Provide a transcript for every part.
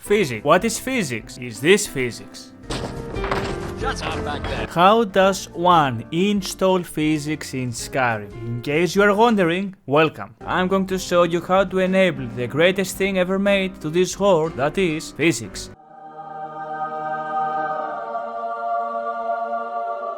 Physics. What is physics? Is this physics? Shut up back there. How does one install physics in Skyrim? In case you are wondering, welcome. I'm going to show you how to enable the greatest thing ever made to this world, that is physics.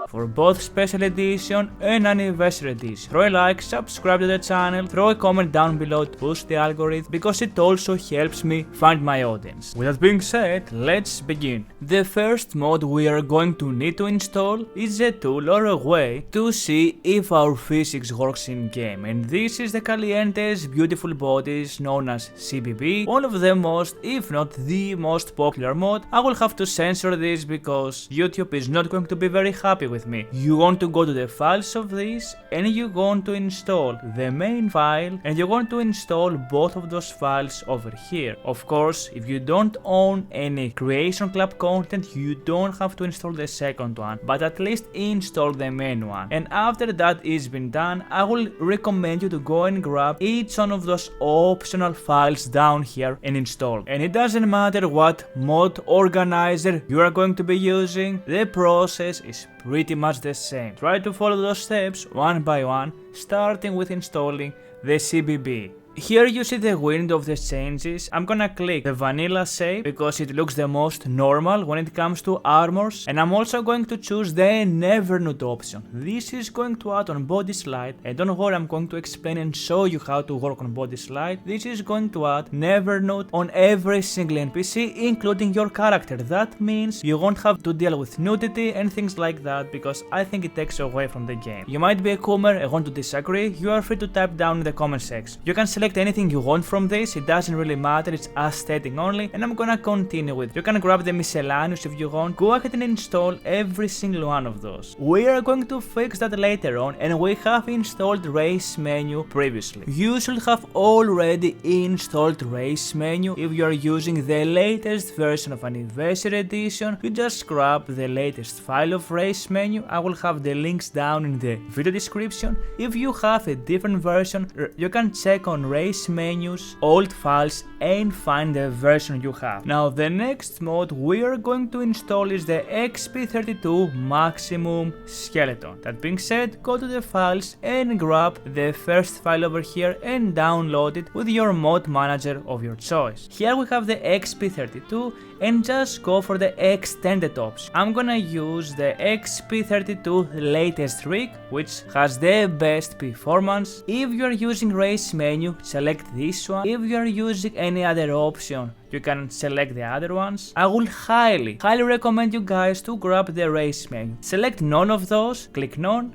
For both Special Edition and Anniversary Edition. Throw a like, subscribe to the channel, throw a comment down below to boost the algorithm because it also helps me find my audience. With that being said, let's begin. The first mod we are going to need to install is a tool or a way to see if our physics works in game, and this is the Caliente's beautiful bodies known as CBBE, one of the most, if not the most popular mod. I will have to censor this because YouTube is not going to be very happy with me. You want to go to the files of this and you want to install the main file and you want to install both of those files over here. Of course, if you don't own any Creation Club content, you don't have to install the second one, but at least install the main one. And after that is been done, I will recommend you to go and grab each one of those optional files down here and install. And it doesn't matter what mod organizer you are going to be using, the process is pretty much the same. Try to follow those steps one by one, starting with installing the CBBE. Here you see the window of the changes. I'm gonna click the vanilla shape because it looks the most normal when it comes to armors, and I'm also going to choose the never nude option. This is going to add on BodySlide, and don't worry, I'm going to explain and show you how to work on BodySlide. This is going to add never nude on every single NPC, including your character. That means you won't have to deal with nudity and things like that because I think it takes away from the game. You might be a coomer and want to disagree, you are free to type down in the comment section. You can select anything you want from this, it doesn't really matter, it's aesthetic only, and I'm gonna continue with it. You can grab the miscellaneous if you want, go ahead and install every single one of those. We are going to fix that later on, and we have installed race menu previously. You should have already installed race menu if you are using the latest version of Anniversary Edition. You just grab the latest file of race menu, I will have the links down in the video description. If you have a different version, you can check on race menus, old files, and find the version you have. Now the next mod we are going to install is the XP32 Maximum Skeleton. That being said, go to the files and grab the first file over here and download it with your mod manager of your choice. Here we have the XP32 and just go for the extended option. I'm gonna use the XP32 latest rig, which has the best performance. If you are using race menu, select this one. If you are using any other option, you can select the other ones. I will highly recommend you guys to grab the race menu. Select none of those, click none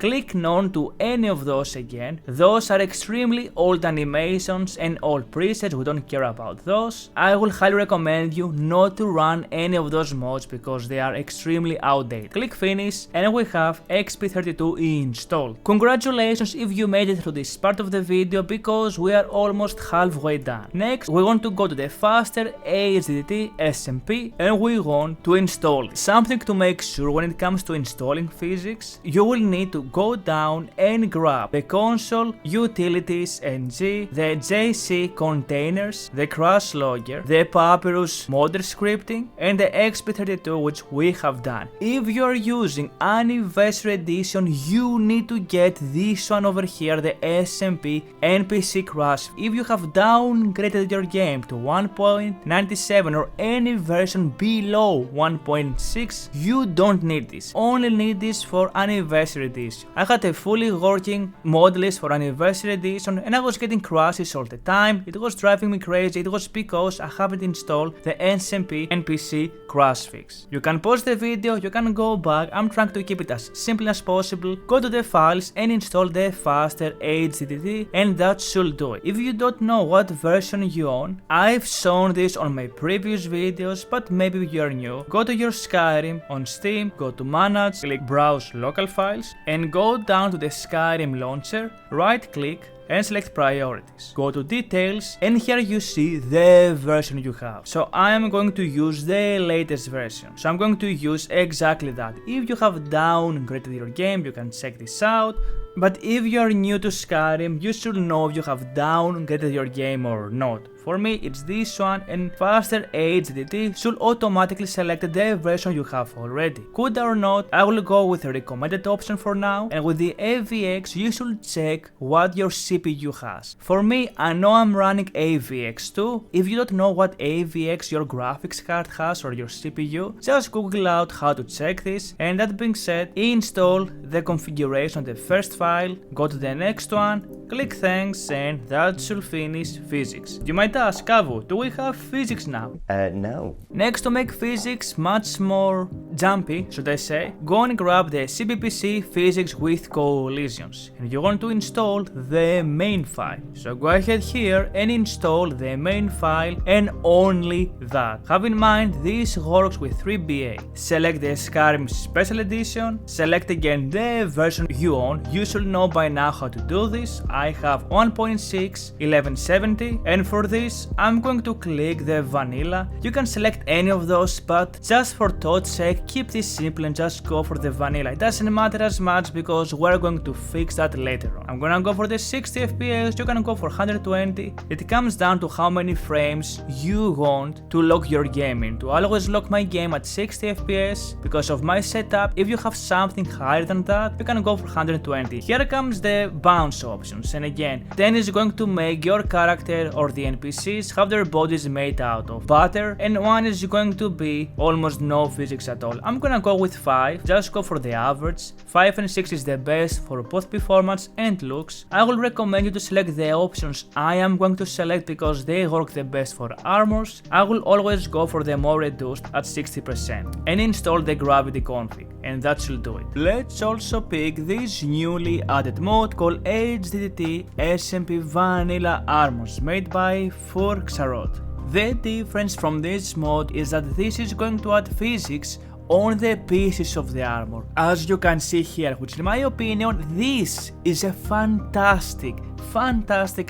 to any of those again. Those are extremely old animations and old presets, we don't care about those. I will highly recommend you not to run any of those mods because they are extremely outdated. Click finish and we have XP32 installed. Congratulations if you made it through this part of the video because we are almost halfway done. Next, we want to go to the faster HDT-SMP and we want to install it. Something to make sure when it comes to installing physics, you will need to go down and grab the console, utilities NG, the JC containers, the crash logger, the papyrus modder scripting, and the XP32 which we have done. If you are using Anniversary Edition, you need to get this one over here, the SMP NPC crash. If you have downgraded your game to 1.97 or any version below 1.6, you don't need this. Only need this for Anniversary Edition. I had a fully working mod list for Anniversary Edition and I was getting crashes all the time. It was driving me crazy. It was because I haven't installed the SMP NPC crash fix. You can pause the video, you can go back. I'm trying to keep it as simple as possible. Go to the files and install the faster HDT and that should do it. If you don't know what version you own, I've shown this on my previous videos, but maybe you're new. Go to your Skyrim on Steam, go to Manage, click Browse Local Files, and go down to the Skyrim launcher, right click, and select Priorities. Go to Details, and here you see the version you have. So I am going to use the latest version. So I'm going to use exactly that. If you have downgraded your game, you can check this out. But if you are new to Skyrim, you should know if you have downgraded your game or not. For me, it's this one, and faster HDT should automatically select the version you have already. Could or not, I will go with the recommended option for now, and with the AVX you should check what your CPU has. For me, I know I'm running AVX2. If you don't know what AVX your graphics card has or your CPU, just Google out how to check this, and that being said, install the configuration of the first file, go to the next one, click thanks, and that should finish physics. You might ask, Kavou, do we have physics now? No. Next, to make physics much more jumpy, should I say, go and grab the CBPC physics with collisions, and you want to install the main file. So go ahead here and install the main file, and only that. Have in mind this works with 3BA. Select the Skyrim Special Edition, select again the version you own. You should know by now how to do this. I have 1.6 1170, and for this I'm going to click the vanilla. You can select any of those, but just for thought's sake, keep this simple and just go for the vanilla. It doesn't matter as much because we're going to fix that later on. I'm gonna go for the 60 FPS, you can go for 120. It comes down to how many frames you want to lock your game into. I always lock my game at 60 FPS because of my setup. If you have something higher than that, you can go for 120. Here comes the bounce options, and again, 10 is going to make your character or the NPCs have their bodies made out of butter, and 1 is going to be almost no physics at all. I'm gonna go with 5, just go for the average. 5 and 6 is the best for both performance and looks. I will recommend you to select the options I am going to select because they work the best for armors. I will always go for the more reduced at 60% and install the gravity config, and that should do it. Let's also pick this newly added mod called HDT-SMP Vanilla Armors made by Xarot. The difference from this mod is that this is going to add physics on the pieces of the armor, as you can see here, which in my opinion this is a fantastic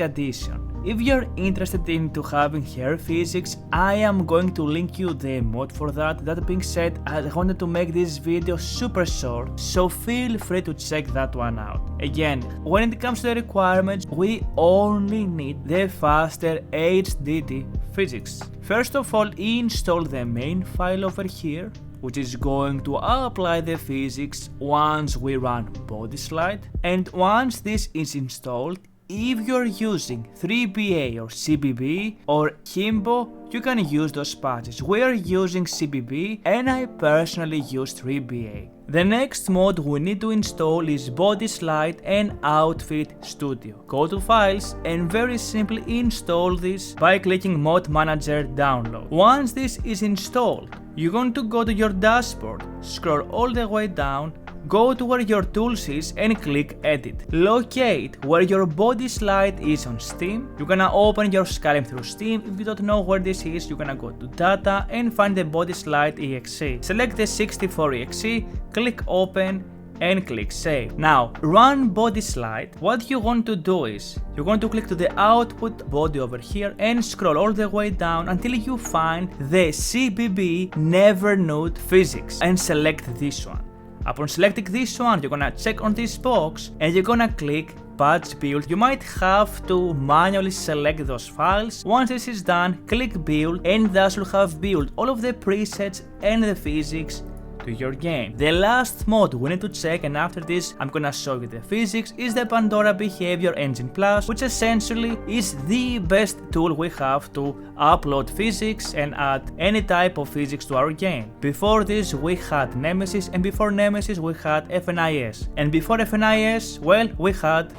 addition. If you're interested into having hair physics, I am going to link you the mod for that. That being said, I wanted to make this video super short, so feel free to check that one out. Again, when it comes to the requirements, we only need the faster HDT physics. First of all, install the main file over here, which is going to apply the physics once we run BodySlide. And once this is installed, if you're using 3BA or CBBE or Kimbo, you can use those patches. We're using CBBE and I personally use 3BA. The next mod we need to install is BodySlide and Outfit Studio. Go to Files and very simply install this by clicking Mod Manager Download. Once this is installed, you're going to go to your dashboard, scroll all the way down, go to where your tools is and click Edit. Locate where your BodySlide is on Steam. You're gonna open your Skyrim through Steam. If you don't know where this is, you're gonna go to Data and find the BodySlide exe. Select the 64 exe, click Open and click Save. Now run BodySlide. What you want to do is you're going to click to the output body over here and scroll all the way down until you find the CBBE Never Nude Physics and select this one. Upon selecting this one, you're gonna check on this box and you're gonna click Patch Build. You might have to manually select those files. Once this is done, click Build and that will have built all of the presets and the physics to your game. The last mod we need to check, and after this I'm gonna show you the physics, is the Pandora Behaviour Engine Plus, which essentially is the best tool we have to upload physics and add any type of physics to our game. Before this we had Nemesis, and before Nemesis we had FNIS, and before FNIS, well, we had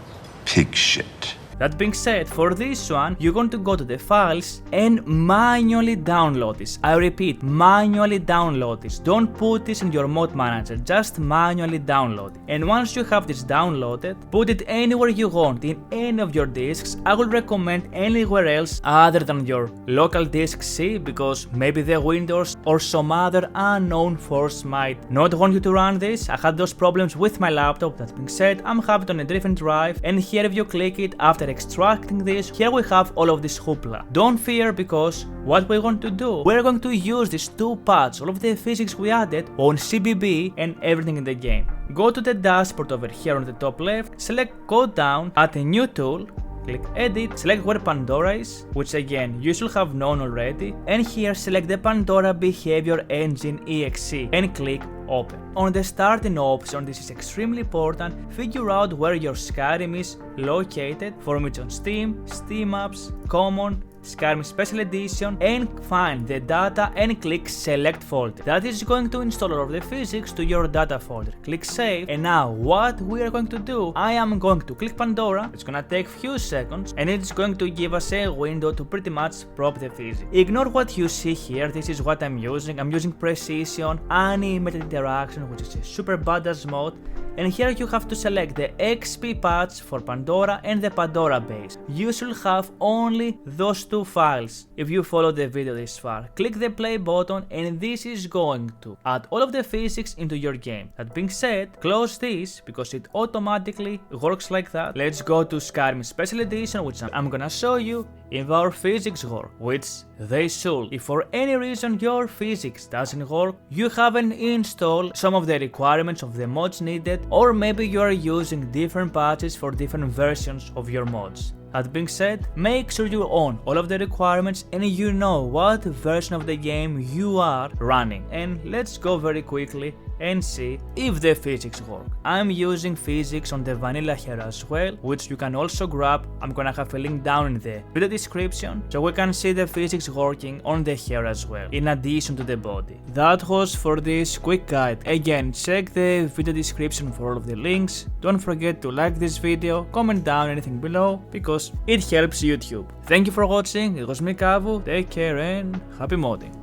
pig shit. That being said, for this one, you're going to go to the files and manually download this. I repeat, manually download this. Don't put this in your mod manager, just manually download it. And once you have this downloaded, put it anywhere you want in any of your disks. I would recommend anywhere else other than your local disk C, because maybe the Windows or some other unknown force might not want you to run this. I had those problems with my laptop. That being said, I'm having it on a different drive, and here if you click it after after extracting this, here we have all of this hoopla. Don't fear, because what we're going to do, we're going to use these two paths, all of the physics we added on CBBE and everything in the game. Go to the dashboard over here on the top left, select Code Down, add a new tool, click Edit, select where Pandora is, which again you should have known already, and here select the Pandora Behaviour Engine EXE and click Open. On the starting option, this is extremely important, figure out where your Skyrim is located, from it's on Steam, Steam Apps, Common, Skyrim Special Edition, and find the data and click Select Folder. That is going to install all of the physics to your data folder. Click Save, and now what we are going to do, I am going to click Pandora, it's gonna take few seconds, and it's going to give us a window to pretty much prop the physics. Ignore what you see here, this is what I'm using Precision, Animated Interaction, which is a super badass mode, and here you have to select the XP patch for Pandora and the Pandora base. You should have only those two files if you follow the video this far. Click the play button, and this is going to add all of the physics into your game. That being said, close this because it automatically works like that. Let's go to Skyrim Special Edition, which I'm gonna show you if our physics work, which they should. If for any reason your physics doesn't work, you haven't installed some of the requirements of the mods needed, or maybe you are using different patches for different versions of your mods. That being said, make sure you own all of the requirements and you know what version of the game you are running. And let's go very quickly and see if the physics work. I'm using physics on the vanilla here as well, which you can also grab. I'm gonna have a link down in the video description so we can see the physics working on the hair as well, in addition to the body. That was for this quick guide. Again, check the video description for all of the links. Don't forget to like this video, comment down anything below, because it helps YouTube. Thank you for watching, it was me Kavou, take care and happy modding.